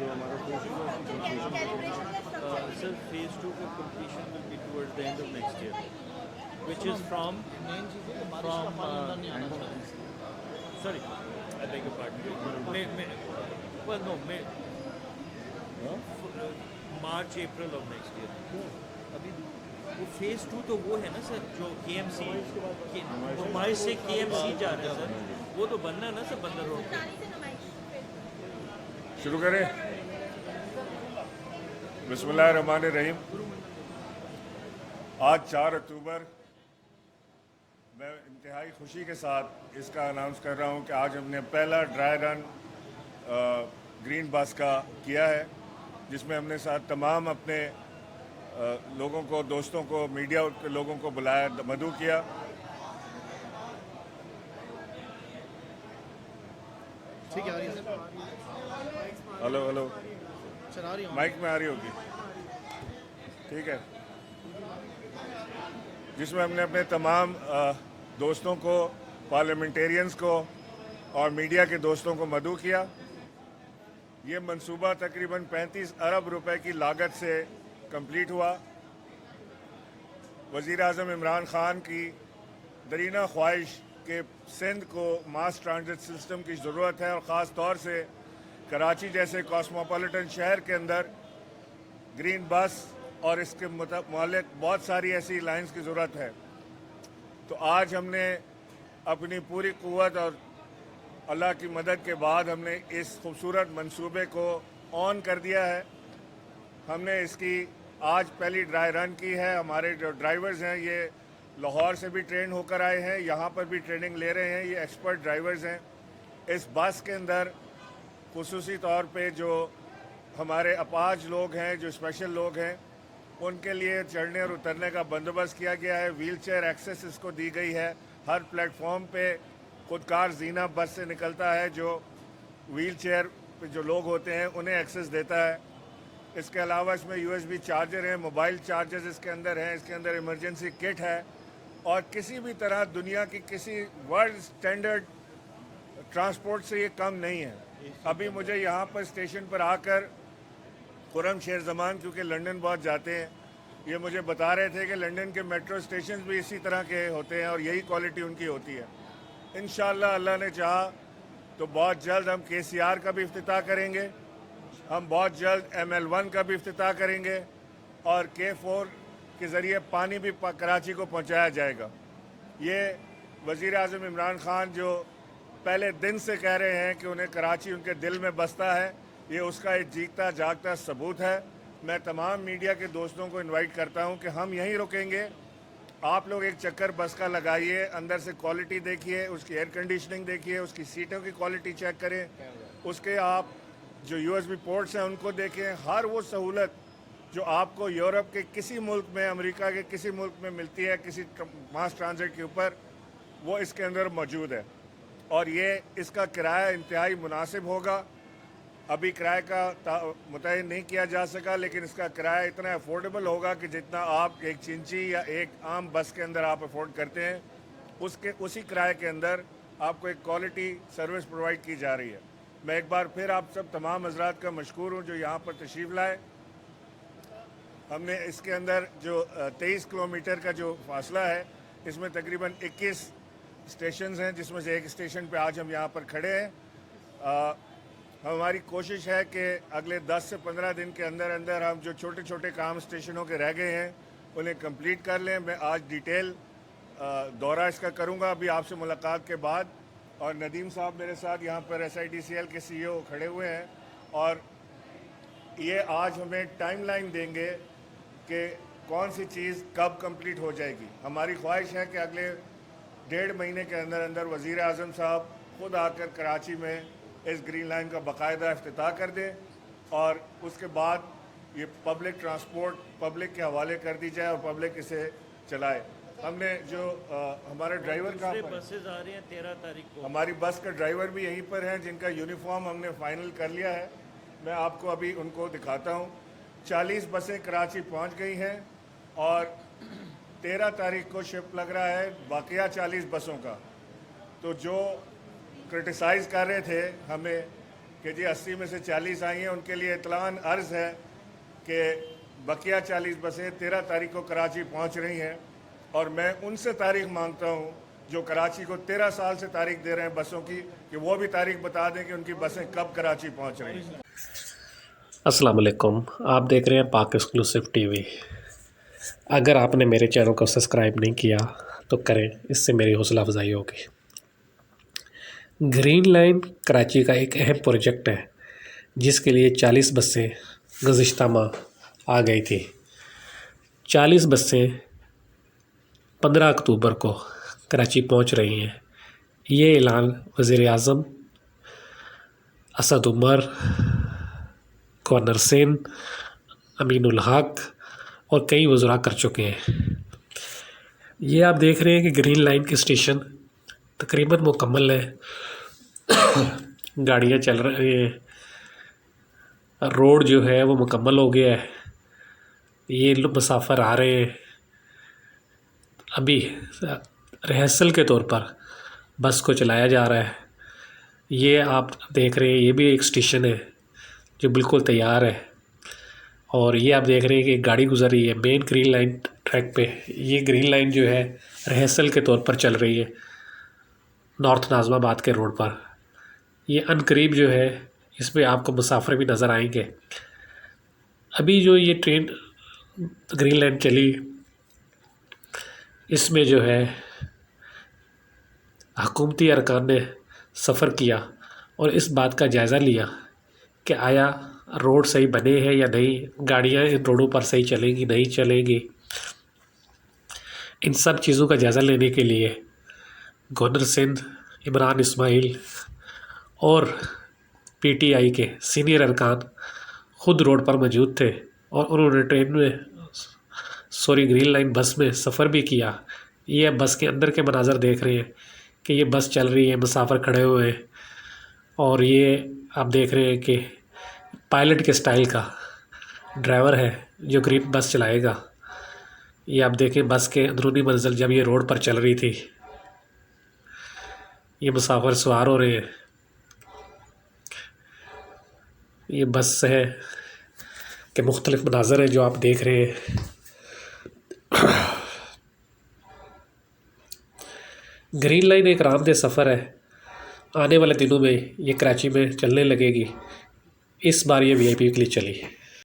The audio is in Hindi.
जो हमारा फेज टू सर फेज 2 का completion will be towards the end of next year, which is from sorry, I beg your pardon. Well, no, March April of next year. अभी वो फेज 2 तो वो है ना सर, जो KMC नुमाइश से KMC जा रहे हैं सर, वो तो बनना है ना सर, बंदर रोड पे। शुरू करें। बिस्मिल्लाहिर्रहमानिर्रहीम। आज 4 अक्टूबर, मैं इंतहाई खुशी के साथ इसका अनाउंस कर रहा हूं कि आज हमने पहला ड्राई रन ग्रीन बस का किया है, जिसमें हमने साथ तमाम अपने लोगों को, दोस्तों को, मीडिया के लोगों को बुलाया, मदऊ किया। ठीक है, आ रही है हेलो हेलो, सर, आ रही है माइक में आ रही होगी, ठीक है। जिसमें हमने अपने तमाम दोस्तों को, पार्लियामेंटेरियंस को और मीडिया के दोस्तों को मदऊ किया। ये मंसूबा तकरीबन 35 अरब रुपए की लागत से कंप्लीट हुआ। वज़ीर आज़म इमरान खान की दरीना ख्वाहिश कि सिंध को मास ट्रांजिट सिस्टम की ज़रूरत है, और ख़ास तौर से कराची जैसे कॉस्मोपॉलिटन शहर के अंदर ग्रीन बस और इसके मुतालिक बहुत सारी ऐसी लाइंस की ज़रूरत है। तो आज हमने अपनी पूरी क़ुव्वत और अल्लाह की मदद के बाद हमने इस खूबसूरत मंसूबे को ऑन कर दिया है। हमने इसकी आज पहली ड्राई रन की है। हमारे जो ड्राइवर्स हैं ये लाहौर से भी ट्रेन होकर आए हैं, यहाँ पर भी ट्रेनिंग ले रहे हैं, ये एक्सपर्ट ड्राइवर्स हैं। इस बस के अंदर खुसूसी तौर पे जो हमारे अपाज लोग हैं, जो स्पेशल लोग हैं, उनके लिए चढ़ने और उतरने का बंदोबस्त किया गया है। व्हील चेयर एक्सेस इसको दी गई है। हर प्लेटफॉर्म पे खुदकार जीना बस से निकलता है, जो व्हील चेयर पे जो लोग होते हैं उन्हें एक्सेस देता है। इसके अलावा इसमें USB चार्जर है, मोबाइल चार्जर्स इसके अंदर हैं, इसके अंदर इमरजेंसी किट है, और किसी भी तरह दुनिया की किसी वर्ल्ड स्टैंडर्ड ट्रांसपोर्ट से ये कम नहीं है। अभी मुझे यहाँ पर स्टेशन पर आकर खुरम शेर जमान, क्योंकि लंदन बहुत जाते हैं, ये मुझे बता रहे थे कि लंदन के मेट्रो स्टेशन भी इसी तरह के होते हैं और यही क्वालिटी उनकी होती है। इंशाअल्लाह अल्लाह ने चाहा तो बहुत जल्द हम KCR का भी इफ्तिताह करेंगे, हम बहुत जल्द ML1 का भी इफ्तिताह करेंगे, और K4 के ज़रिए पानी भी कराची को पहुंचाया जाएगा। ये वज़ीर आज़म इमरान खान जो पहले दिन से कह रहे हैं कि उन्हें कराची उनके दिल में बसता है, ये उसका एक जीता जागता सबूत है। मैं तमाम मीडिया के दोस्तों को इनवाइट करता हूं कि हम यहीं रुकेंगे, आप लोग एक चक्कर बस का लगाइए, अंदर से क्वालिटी देखिए, उसकी एयर कंडीशनिंग देखिए, उसकी सीटों की क्वालिटी चेक करें, उसके आप जो USB पोर्ट्स हैं उनको देखें। हर वो सहूलत जो आपको यूरोप के किसी मुल्क में, अमेरिका के किसी मुल्क में मिलती है किसी मास ट्रांजिट के ऊपर, वो इसके अंदर मौजूद है। और ये इसका किराया इंतहाई मुनासिब होगा। अभी किराए का मुतय्यन नहीं किया जा सका, लेकिन इसका किराया इतना अफोर्डेबल होगा कि जितना आप एक चिंची या एक आम बस के अंदर आप अफोर्ड करते हैं, उसी किराए के अंदर आपको एक क्वालिटी सर्विस प्रोवाइड की जा रही है। मैं एक बार फिर आप सब तमाम हजरात का मशकूर हूँ जो यहाँ पर तशरीफ़ लाए। हमने इसके अंदर जो 23 किलोमीटर का जो फासला है, इसमें तकरीबन 21 स्टेशंस हैं, जिसमें से एक स्टेशन पे आज हम यहाँ पर खड़े हैं। हमारी कोशिश है कि अगले 10 से 15 दिन के अंदर अंदर हम जो छोटे छोटे काम स्टेशनों के रह गए हैं उन्हें कंप्लीट कर लें। मैं आज डिटेल दौरा इसका करूँगा अभी आपसे मुलाकात के बाद। और नदीम साहब मेरे साथ यहाँ पर SIDCL के CEO खड़े हुए हैं, और ये आज हमें टाइमलाइन देंगे कि कौन सी चीज़ कब कंप्लीट हो जाएगी। हमारी ख्वाहिश है कि अगले 1.5 महीने के अंदर अंदर वज़ीर आज़म साहब खुद आकर कराची में इस ग्रीन लाइन का बाकायदा इफ्तिताह कर दें, और उसके बाद ये पब्लिक ट्रांसपोर्ट पब्लिक के हवाले कर दी जाए और पब्लिक इसे चलाए। हमने जो हमारे ड्राइवर का बसेज आ रही हैं 13 तारीख को, हमारी बस का ड्राइवर भी यहीं पर हैं, जिनका यूनिफॉर्म हमने फाइनल कर लिया है। मैं आपको अभी उनको दिखाता हूँ। 40 बसें कराची पहुँच गई हैं, और 13 तारीख को शिफ्ट लग रहा है बाकिया 40 बसों का। तो जो क्रिटिसाइज़ कर रहे थे हमें कि जी 80 में से 40 आई हैं, उनके लिए इतलान अर्ज़ है कि बकिया 40 बसें 13 तारीख को कराची पहुंच रही हैं और मैं उनसे तारीख मांगता हूं जो कराची को 13 साल से तारीख दे रहे हैं बसों की, कि वो भी तारीख बता दें कि उनकी बसें कब कराची पहुंच रही हैं। अस्सलाम वालेकुम, आप देख रहे हैं पाक एक्सक्लूसिव टीवी। अगर आपने मेरे चैनल को सब्सक्राइब नहीं किया तो करें, इससे मेरी हौसला अफजाई होगी। ग्रीन लाइन कराची का एक अहम प्रोजेक्ट है जिसके लिए 40 बसें गुज़िश्ता माह आ गई थी। 40 बसें 15 अक्टूबर को कराची पहुंच रही हैं। ये ऐलान वज़ीर-ए-आज़म असद उमर, गवर्नर सिंध, अमीनुल हक और कई वज़रा कर चुके हैं। ये आप देख रहे हैं कि ग्रीन लाइन के स्टेशन तकरीबन मुकम्मल है। गाड़ियाँ चल रही हैं, रोड जो है वो मुकम्मल हो गया है। ये लोग मुसाफिर आ रहे हैं। अभी रिहर्सल के तौर पर बस को चलाया जा रहा है। ये आप देख रहे हैं, ये भी एक स्टेशन है जो बिल्कुल तैयार है। और ये आप देख रहे हैं कि एक गाड़ी गुजर रही है मेन ग्रीन लाइन ट्रैक पे। ये ग्रीन लाइन जो है रिहर्सल के तौर पर चल रही है नॉर्थ नाज़माबाद के रोड पर। ये अनकरीब जो है इसमें आपको मुसाफिर भी नज़र आएंगे। अभी जो ये ट्रेन ग्रीन लाइन चली, इसमें जो है हुकूमती अरकान ने सफ़र किया और इस बात का जायज़ा लिया कि आया रोड सही बने हैं या नहीं, गाड़ियाँ इन रोडों पर सही चलेंगी नहीं चलेंगी। इन सब चीज़ों का जायज़ा लेने के लिए गवर्नर सिंध इमरान इस्माइल और पीटीआई के सीनियर अरकान ख़ुद रोड पर मौजूद थे और उन्होंने ट्रेन में ग्रीन लाइन बस में सफ़र भी किया। ये बस के अंदर के मनाज़र देख रहे हैं कि ये बस चल रही है, मुसाफिर खड़े हुए हैं और ये आप देख रहे हैं कि पायलट के स्टाइल का ड्राइवर है जो ग्रीन बस चलाएगा। ये आप देखें बस के अंदरूनी मंजिल जब ये रोड पर चल रही थी, ये मुसाफिर सवार हो रहे हैं। ये बस है कि मुख्तलिफ मनाज़र हैं जो आप देख रहे हैं। ग्रीन लाइन एक आरामदेह सफ़र है। आने वाले दिनों में ये कराची में चलने लगेगी। इस बार ये वीआईपी के लिए चली है।